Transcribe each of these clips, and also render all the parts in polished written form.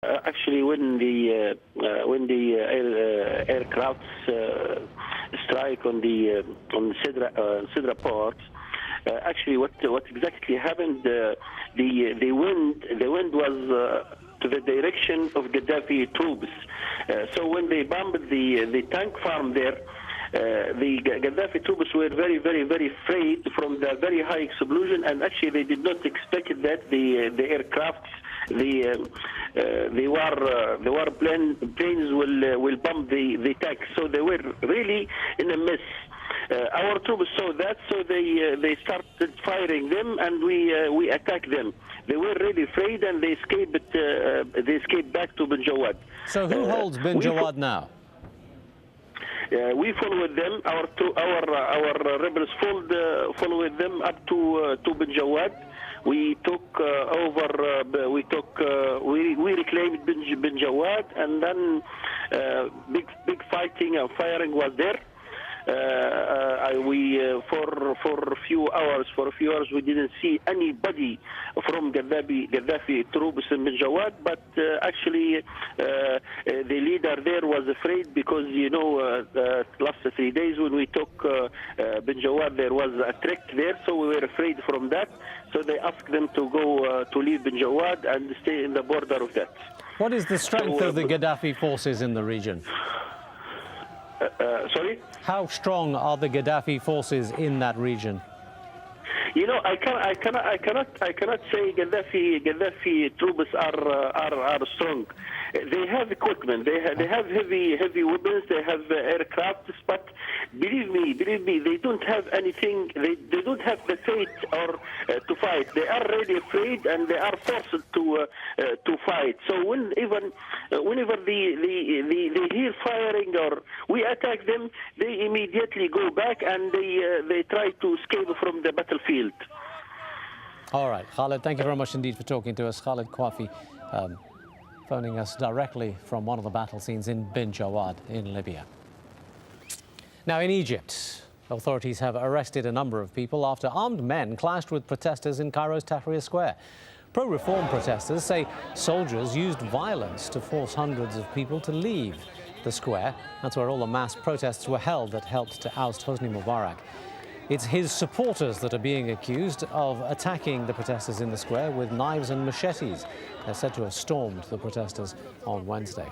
Actually, when the aircrafts strike on the Sidra port, actually, what exactly happened? The wind was to the direction of Gaddafi troops. So when they bombed the tank farm there, the Gaddafi troops were very afraid from the very high explosion, and actually they did not expect that the aircrafts, the war planes will bomb the tanks. So they were really in a mess. Our troops saw that, so they started firing them, and we attacked them. They were really afraid, and they escaped. They escaped back to Bin Jawad. So who holds Bin Jawad now? We followed them. Our rebels followed them up to Bin Jawad. We took over. We reclaimed Bin Jawad, and then big fighting and firing was there. For a few hours we didn't see anybody from Gaddafi troops in Bin Jawad, but actually the leader there was afraid because last 3 days when we took Bin Jawad there was a threat there, so we were afraid from that. So they asked them to go to leave Bin Jawad and stay in the border of that. What is the strength of the Gaddafi forces in the region? Sorry? How strong are the Gaddafi forces in that region? I cannot say Gaddafi troops are strong. They have equipment. They have heavy weapons. They have aircrafts. But believe me, they don't have anything. They don't have the faith or to fight. They are really afraid, and they are forced to fight. So whenever they hear firing or we attack them, they immediately go back and they try to escape from the battlefield. All right, Khalid, thank you very much indeed for talking to us. Khalid Kwafi, phoning us directly from one of the battle scenes in Bin Jawad in Libya. Now in Egypt, authorities have arrested a number of people after armed men clashed with protesters in Cairo's Tahrir Square. Pro-reform protesters say soldiers used violence to force hundreds of people to leave the square. That's where all the mass protests were held that helped to oust Hosni Mubarak. It's his supporters that are being accused of attacking the protesters in the square with knives and machetes. They're said to have stormed the protesters on Wednesday.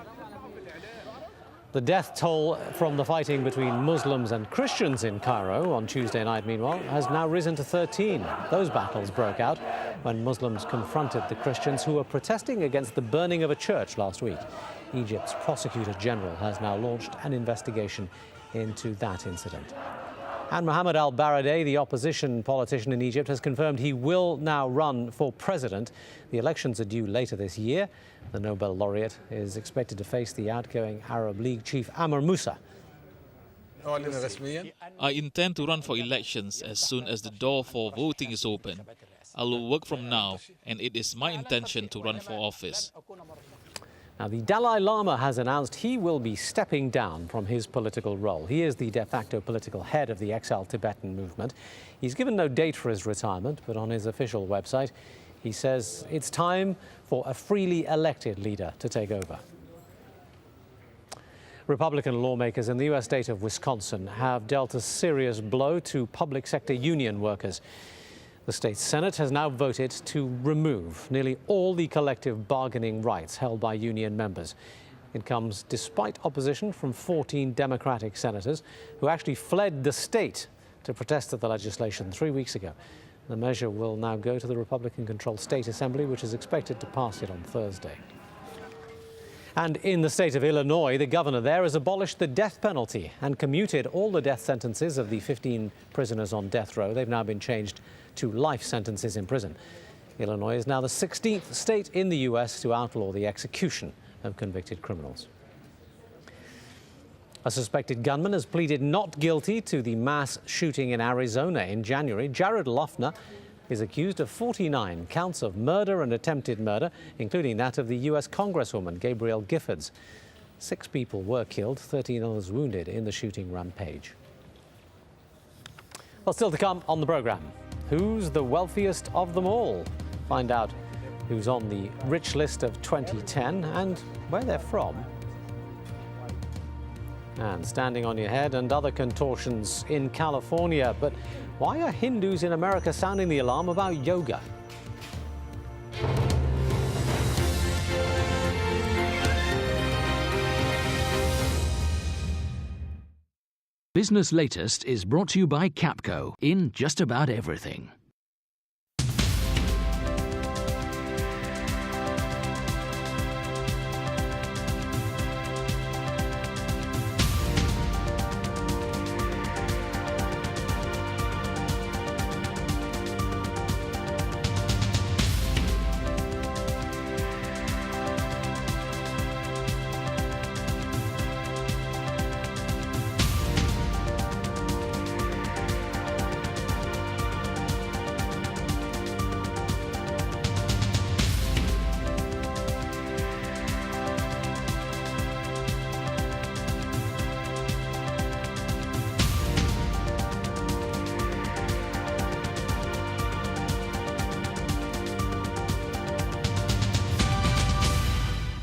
The death toll from the fighting between Muslims and Christians in Cairo on Tuesday night, meanwhile, has now risen to 13. Those battles broke out when Muslims confronted the Christians who were protesting against the burning of a church last week. Egypt's Prosecutor General has now launched an investigation into that incident. And Mohammed al-Baradei, the opposition politician in Egypt, has confirmed he will now run for president. The elections are due later this year. The Nobel laureate is expected to face the outgoing Arab League chief Ammar Moussa. I intend to run for elections as soon as the door for voting is open. I will work from now, and it is my intention to run for office. Now, the Dalai Lama has announced he will be stepping down from his political role. He is the de facto political head of the exiled Tibetan movement. He's given no date for his retirement, but on his official website, he says it's time for a freely elected leader to take over. Republican lawmakers in the U.S. state of Wisconsin have dealt a serious blow to public sector union workers. The state Senate has now voted to remove nearly all the collective bargaining rights held by union members. It comes despite opposition from 14 Democratic senators who actually fled the state to protest at the legislation 3 weeks ago. The measure will now go to the Republican-controlled state assembly, which is expected to pass it on Thursday. And in the state of Illinois, the governor there has abolished the death penalty and commuted all the death sentences of the 15 prisoners on death row. They've now been changed to life sentences in prison. Illinois is now the 16th state in the U.S. to outlaw the execution of convicted criminals. A suspected gunman has pleaded not guilty to the mass shooting in Arizona in January. Jared Loughner is accused of 49 counts of murder and attempted murder, including that of the U.S. Congresswoman Gabrielle Giffords. 6 people were killed, 13 others wounded in the shooting rampage. Well, still to come on the programme. Who's the wealthiest of them all? Find out who's on the rich list of 2010 and where they're from. And standing on your head and other contortions in California. But why are Hindus in America sounding the alarm about yoga? Business Latest is brought to you by Capco in just about everything.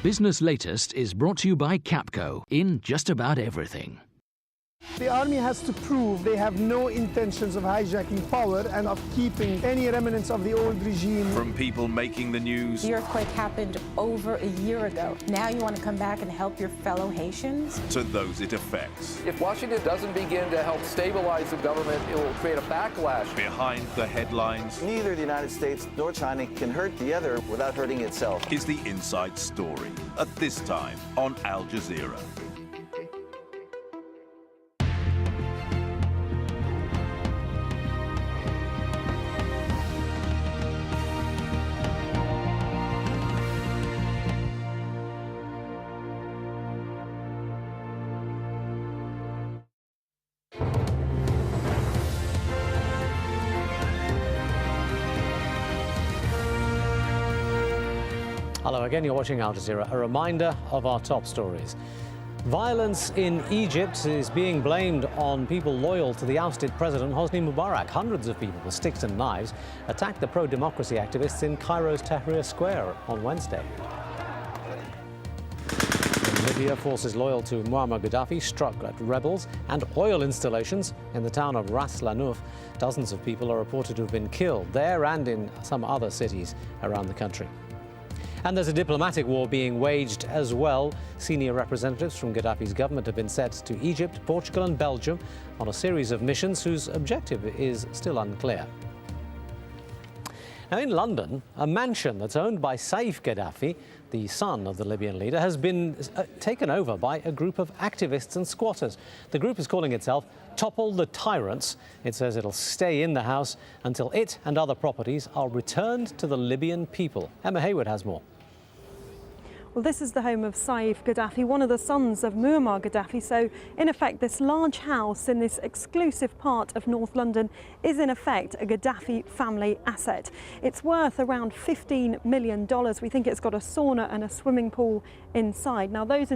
Business Latest is brought to you by Capco in just about everything. The army has to prove they have no intentions of hijacking power and of keeping any remnants of the old regime. From people making the news. The earthquake happened over a year ago. Now you want to come back and help your fellow Haitians? To those it affects. If Washington doesn't begin to help stabilize the government, it will create a backlash. Behind the headlines. Neither the United States nor China can hurt the other without hurting itself. Is the inside story at this time on Al Jazeera. Hello again, you're watching Al Jazeera. A reminder of our top stories. Violence in Egypt is being blamed on people loyal to the ousted President Hosni Mubarak. Hundreds of people with sticks and knives attacked the pro-democracy activists in Cairo's Tahrir Square on Wednesday. In Libya, forces loyal to Muammar Gaddafi struck at rebels and oil installations in the town of Ras Lanuf. Dozens of people are reported to have been killed there and in some other cities around the country. And there's a diplomatic war being waged as well. Senior representatives from Gaddafi's government have been sent to Egypt, Portugal and Belgium on a series of missions whose objective is still unclear. Now in London, a mansion that's owned by Saif Gaddafi, the son of the Libyan leader, has been taken over by a group of activists and squatters. The group is calling itself Topple the Tyrants. It says it'll stay in the house until it and other properties are returned to the Libyan people. Emma Hayward has more. Well, this is the home of Saif Gaddafi, one of the sons of Muammar Gaddafi. So, in effect, this large house in this exclusive part of North London is, in effect, a Gaddafi family asset. It's worth around $15 million. We think it's got a sauna and a swimming pool inside. Now, those